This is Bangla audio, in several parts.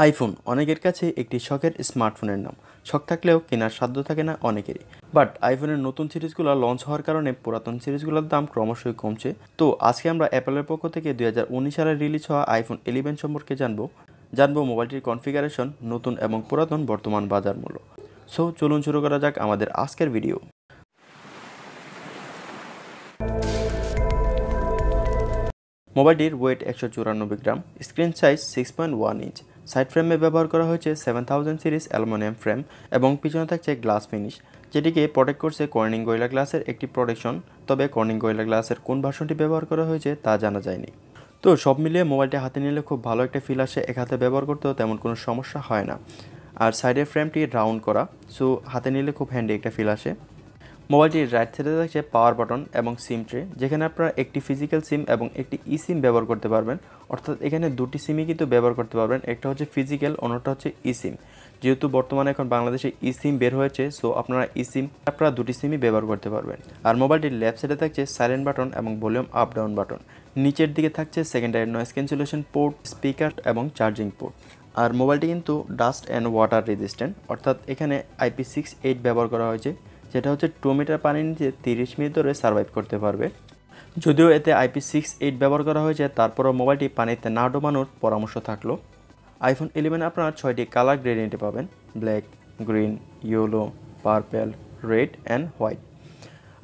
আইফোন অনেকের কাছে একটি শখের স্মার্টফোনের নাম। শখ থাকলেও কেনার সাধ্য থাকে না অনেকেরই। বাট আইফোনের নতুন সিরিজগুলো লঞ্চ হওয়ার কারণে পুরাতন সিরিজগুলোর দাম ক্রমশই কমছে। তো আজকে আমরা অ্যাপলের পক্ষ থেকে 2019 সালে রিলিজ হওয়া আইফোন 11 সম্পর্কে জানবো মোবাইলটির কনফিগারেশন, নতুন এবং পুরাতন বর্তমান বাজার মূল্য। সো চলুন শুরু করা যাক আমাদের আজকের ভিডিও। মোবাইলটির ওয়েট 194 গ্রাম, স্ক্রিন সাইজ 6.1 ইঞ্চ, সাইড ফ্রেমে ব্যবহার করা হয়েছে 7000 সিরিজ অ্যালুমিনিয়াম ফ্রেম এবং পিছনে থাকছে গ্লাস ফিনিশ, যেটিকে প্রোটেক্ট করছে কর্নিং গরিলা গ্লাসের একটি প্রোটেকশন। তবে কর্নিং গরিলা গ্লাসের কোন ভার্সনটি ব্যবহার করা হয়েছে তা জানা যায়নি। তো সব মিলিয়ে মোবাইলটি হাতে নিলে খুব ভালো একটা ফিল আসে, এক হাতে ব্যবহার করতেও তেমন কোনো সমস্যা হয় না। আর সাইডের ফ্রেমটি রাউন্ড করা, সো হাতে নিলে খুব হ্যান্ডি একটা ফিল আসে। মোবাইলটির রাইট সাইডে থাকছে পাওয়ার বাটন এবং সিম ট্রে, যেখানে আপনারা একটি ফিজিক্যাল সিম এবং একটি ই সিম ব্যবহার করতে পারবেন। অর্থাৎ এখানে দুটি সিমই কিন্তু ব্যবহার করতে পারবেন, একটা হচ্ছে ফিজিক্যাল, অন্যটা হচ্ছে ই সিম। যেহেতু বর্তমানে এখন বাংলাদেশে ই সিম বের হয়েছে, সো আপনারা দুটি সিমই ব্যবহার করতে পারবেন। আর মোবাইলটির লেফট সাইডে থাকছে সাইলেন্ট বাটন এবং ভলিউম আপ ডাউন বাটন। নিচের দিকে থাকছে secondary noise cancellation port, speaker এবং চার্জিং পোর্ট। আর মোবাইলটি কিন্তু ডাস্ট অ্যান্ড ওয়াটার রেজিস্ট্যান্ট, অর্থাৎ এখানে IP68 ব্যবহার করা হয়েছে, যেটা হচ্ছে 2 মিটার পানির নিচে 30 মিনিট ধরে সার্ভাইভ করতে পারবে। যদিও এতে IP68 ব্যবহার করা হয়েছে, তারপরও মোবাইলটি পানিতে না ডোবানোর পরামর্শ থাকলো। আইফোন 11 আপনারা 6টি কালার গ্রেডিয়েন্টে পাবেন: black, green, yellow, purple, red and white.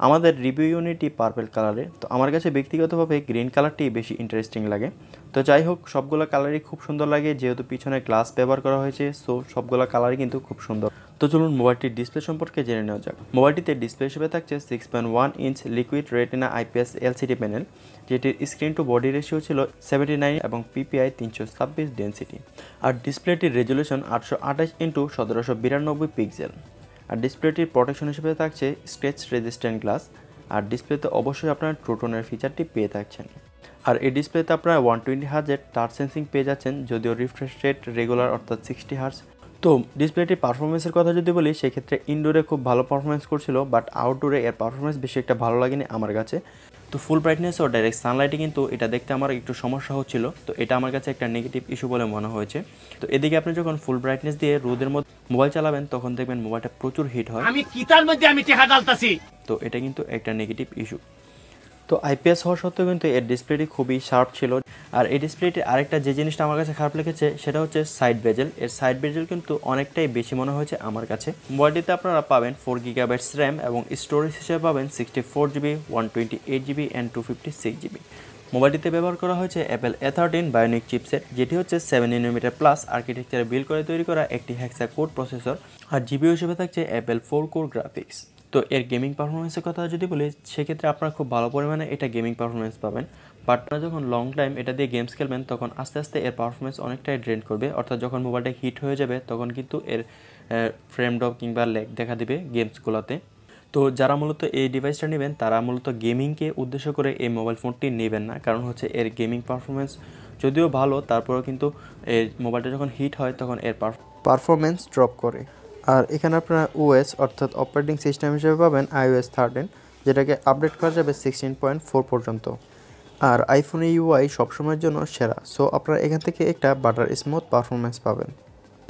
আমাদের রিভিউ ইউনিটটি পার্পেল কালারে, তো আমার কাছে ব্যক্তিগতভাবে গ্রিন কালারটি বেশি ইন্টারেস্টিং লাগে। তো যাই হোক, সবগুলো কালারই খুব সুন্দর লাগে, যেহেতু পিছনে গ্লাস ব্যবহার করা হয়েছে, সো সবগুলো কালারই কিন্তু খুব সুন্দর। তো চলুন মোবাইলটির ডিসপ্লে সম্পর্কে জেনে নেওয়া যাক। মোবাইলটিতে ডিসপ্লে হিসেবে থাকছে 6.1 inch liquid retina IPS LCD panel, যেটির স্ক্রিন টু বডি রেশিও ছিল 79 এবং PPI 326 ডেন্সিটি। আর ডিসপ্লেটির রেজুলেশন 828x1792 পিক্সেল। আর ডিসপ্লেটির প্রোটেকশন হিসেবে থাকছে স্ক্র্যাচ রেজিস্ট্যান্ট গ্লাস। আর ডিসপ্লেতে অবশ্যই আপনারা ট্রুটোনের ফিচারটি পেয়ে থাকছেন। আর এই ডিসপ্লেতে আপনারা 120 হার্জের টাচ সেন্সিং পেয়ে যাচ্ছেন, যদিও রিফ্রেশ রেট রেগুলার অর্থাৎ 60 হার্জ। তো ডিসপ্লেটির পারফরমেন্সের কথা যদি বলি, সেক্ষেত্রে ইনডোরে খুব ভালো পারফরমেন্স করছিল, বাট আউটডোরে এর পারফরমেন্স বেশি একটা ভালো লাগেনি আমার কাছে। তো ফুল ব্রাইটনেস ও ডাইরেক্ট সানলাইটে কিন্তু এটা দেখতে আমার একটু সমস্যা হচ্ছিল, তো এটা আমার কাছে একটা নেগেটিভ ইস্যু বলে মনে হয়েছে। তো এদিকে আপনি যখন ফুল ব্রাইটনেস দিয়ে রোদের মধ্যে মোবাইল চালাবেন, তখন দেখবেন মোবাইলটা প্রচুর হিট হয়। তো এটা কিন্তু একটা নেগেটিভ ইস্যু। তো IPS হওয়া সত্ত্বেও কিন্তু এর ডিসপ্লেটি খুবই শার্প ছিল। আর এই ডিসপ্লেটি আরেকটা যে জিনিসটা আমার কাছে খারাপ লেগেছে, সেটা হচ্ছে সাইড বেজেল। এর সাইড বেজেল কিন্তু অনেকটাই বেশি মনে হয়েছে আমার কাছে। মোবাইলটিতে আপনারা পাবেন 4 GB র্যাম এবং স্টোরেজ হিসেবে পাবেন 64 GB, 128 GB অ্যান্ড 256 GB। মোবাইলটিতে ব্যবহার করা হয়েছে অ্যাপেল A13 বায়োনিক চিপসেট, যেটি হচ্ছে 7nm প্লাস আর্কিটেকচারে বিল্ড করে তৈরি করা একটি হেক্সা কোর প্রসেসর। আর জিপিইউ হিসেবে থাকছে অ্যাপেল 4 কোর গ্রাফিক্স। তো এর গেমিং পারফরমেন্সের কথা যদি বলি, সেক্ষেত্রে আপনারা খুব ভালো পরিমাণে এটা গেমিং পারফরমেন্স পাবেন। বাট আপনারা যখন লং টাইম এটা দিয়ে গেমস খেলবেন, তখন আস্তে আস্তে এর পারফরমেন্স অনেকটাই ড্রেন করবে। অর্থাৎ যখন মোবাইলটা হিট হয়ে যাবে, তখন কিন্তু এর ফ্রেম ড্রপ কিংবা ল্যাগ দেখা দিবে গেমসগুলোতে। তো যারা মূলত এই ডিভাইসটা নেবেন, তারা মূলত গেমিংকে উদ্দেশ্য করে এই মোবাইল ফোনটি নেবেন না, কারণ হচ্ছে এর গেমিং পারফরমেন্স যদিও ভালো, তারপরেও কিন্তু এই মোবাইলটা যখন হিট হয় তখন এর পারফরমেন্স ড্রপ করে। আর এখানে আপনারা OS অর্থাৎ অপারেটিং সিস্টেম হিসেবে পাবেন iOS 13, যেটাকে আপডেট করা যাবে 16.4 পর্যন্ত। আর আইফোনের UI সবসময়ের জন্য সেরা, সো আপনারা এখান থেকে একটা বাটার স্মুথ পারফরমেন্স পাবেন।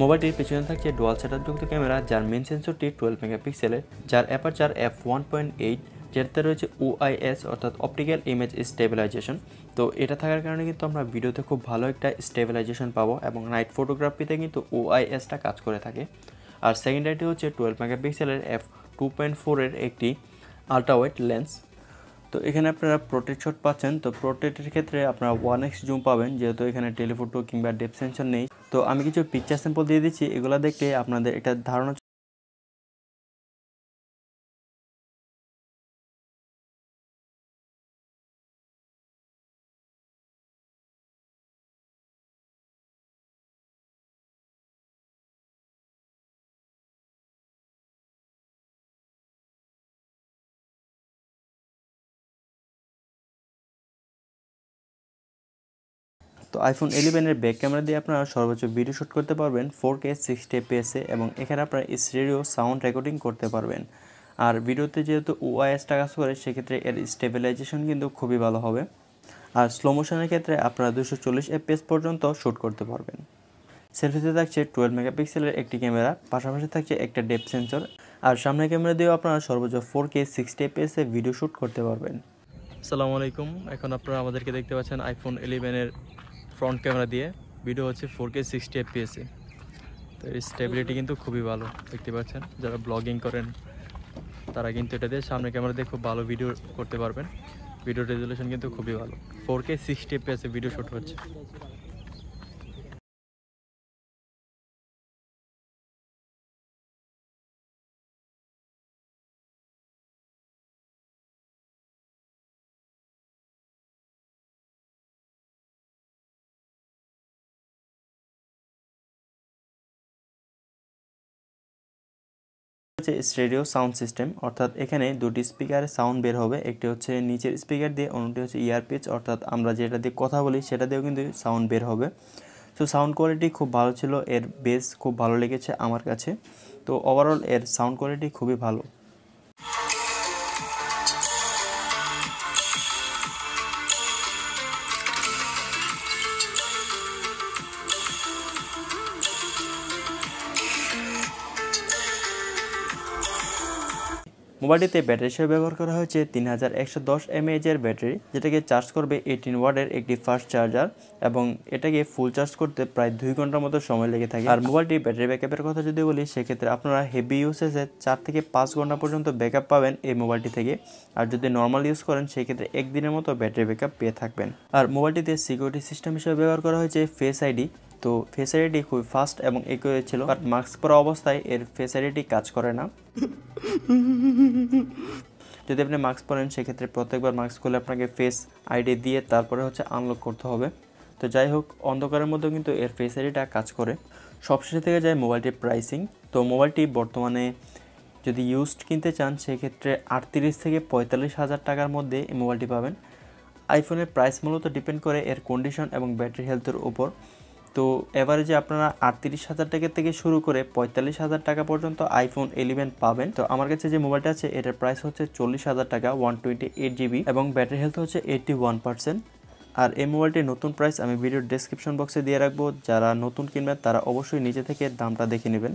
মোবাইলটির পেছনে থাকছে ডুয়াল সেটআপযুক্ত ক্যামেরা, যার মেন সেন্সরটি 12 মেগাপিক্সেলের, যার অ্যাপারচার f1.8, যেটাতে রয়েছে OIS অর্থাৎ অপটিক্যাল ইমেজ স্টেবিলাইজেশন। তো এটা থাকার কারণে কিন্তু আমরা ভিডিওতে খুব ভালো একটা স্টেবিলাইজেশন পাবো এবং নাইট ফটোগ্রাফিতে কিন্তু OISটা কাজ করে থাকে। আর সেকেন্ডারিটি হচ্ছে 12 মেগাপিক্সেলের f2.4 এর একটি আলট্রা ওয়াইড লেন্স। তো এখানে আপনারা প্রোটেক্ট শট পাচ্ছেন। তো প্রোটেক্টের ক্ষেত্রে আপনারা 1x জুম পাবেন, যেহেতু এখানে টেলিফোটো কিংবা ডেপথ সেন্সর নেই। তো আমি কিছু পিকচার স্যাম্পল দিয়ে দিচ্ছি, এগুলো দেখলে আপনাদের একটা ধারণা। তো আইফোন 11 এর ব্যাক ক্যামেরা দিয়ে আপনারা সর্বোচ্চ ভিডিও শুট করতে পারবেন 4K 60 fps এবং এখানে আপনারা স্টেরিও সাউন্ড রেকর্ডিং করতে পারবেন। আর ভিডিওতে যেহেতু OISটা কাজ করে, সেক্ষেত্রে এর স্টেবিলাইজেশন কিন্তু খুবই ভালো হবে। আর স্লো মোশনের ক্ষেত্রে আপনারা 240 fps পর্যন্ত শ্যুট করতে পারবেন। সেলফিতে থাকছে 12 মেগাপিক্সেলের একটি ক্যামেরা, পাশাপাশি থাকছে একটা ডেপথ সেন্সর, আর সামনের ক্যামেরা দিয়েও আপনারা সর্বোচ্চ 4K 60 fps এ ভিডিও শ্যুট করতে পারবেন। আসসালামু আলাইকুম, এখন আপনারা আমাদেরকে দেখতে পাচ্ছেন আইফোন 11-এর ফ্রন্ট ক্যামেরা দিয়ে ভিডিও হচ্ছে 4K 60 fps এ। তো এর স্টেবিলিটি কিন্তু খুবই ভালো, দেখতে পাচ্ছেন যারা ব্লগিং করেন তারা কিন্তু এটা দিয়ে সামনের ক্যামেরা দিয়ে খুব ভালো ভিডিও করতে পারবেন। ভিডিও রেজুলেশন কিন্তু খুবই ভালো, 4K 60 fps এ ভিডিও শ্যুট হচ্ছে। হচ্ছে স্টেরিও সাউন্ড সিস্টেম, অর্থাৎ এখানে দুটি স্পিকারে সাউন্ড বের হবে, একটি হচ্ছে নিচের স্পিকার দিয়ে, অন্যটি হচ্ছে ইয়ারপিস, অর্থাৎ আমরা যেটা দিয়ে কথা বলি সেটা দিয়েও কিন্তু সাউন্ড বের হবে। তো সাউন্ড কোয়ালিটি খুব ভালো ছিল, এর বেস খুব ভালো লেগেছে আমার কাছে। তো ওভারঅল এর সাউন্ড কোয়ালিটি খুবই ভালো। মোবাইলটিতে ব্যাটারি হিসেবে ব্যবহার করা হয়েছে 3110 mAh এর ব্যাটারি, যেটাকে চার্জ করবে 18 ওয়াটের একটি ফাস্ট চার্জার, এবং এটাকে ফুল চার্জ করতে প্রায় 2 ঘন্টার মতো সময় লেগে থাকে। আর মোবাইলটির ব্যাটারি ব্যাকআপের কথা যদি বলি, সেক্ষেত্রে আপনারা হেভি ইউসেজে 4 থেকে 5 ঘন্টা পর্যন্ত ব্যাকআপ পাবেন এই মোবাইলটি থেকে। আর যদি নর্মাল ইউজ করেন সেক্ষেত্রে একদিনের মতো ব্যাটারি ব্যাকআপ পেয়ে থাকবেন। আর মোবাইলটিতে সিকিউরিটি সিস্টেম হিসেবে ব্যবহার করা হয়েছে ফেস আইডি। তো ফেস আইডি খুব ফাস্ট এবং একুরেট ছিল, বাট মাস্ক পরা অবস্থায় এর ফেস আইডি কাজ করে না। যদি আপনি মাস্ক পরেন সেক্ষেত্রে প্রত্যেকবার মাস্ক খুলে আপনাকে ফেস আইডি দিয়ে তারপরে হচ্ছে আনলক করতে হবে। তো যাই হোক, অন্ধকারের মধ্যেও কিন্তু এর ফেস আইডিটা কাজ করে। সবশেষে থেকে যায় মোবাইলটির প্রাইসিং। তো মোবাইলটি বর্তমানে যদি ইউজড কিনতে চান সেক্ষেত্রে 38 থেকে 45 হাজার টাকার মধ্যে এই মোবাইলটি পাবেন। আইফোনের প্রাইস মূলত ডিপেন্ড করে এর কন্ডিশন এবং ব্যাটারি হেলথের উপর। তো এভারেজে আপনারা 38 হাজার টাকা থেকে শুরু করে 45 হাজার টাকা পর্যন্ত আইফোন 11 পাবেন। তো আমার কাছে যে মোবাইলটা আছে এটার প্রাইস হচ্ছে 40 হাজার টাকা, 128 GB, এবং ব্যাটারি হেলথ হচ্ছে 81%। আর এই মোবাইলটির নতুন প্রাইস আমি ভিডিওর ডেসক্রিপশন বক্সে দিয়ে রাখবো, যারা নতুন কিনবেন তারা অবশ্যই নিচে থেকে দামটা দেখে নেবেন।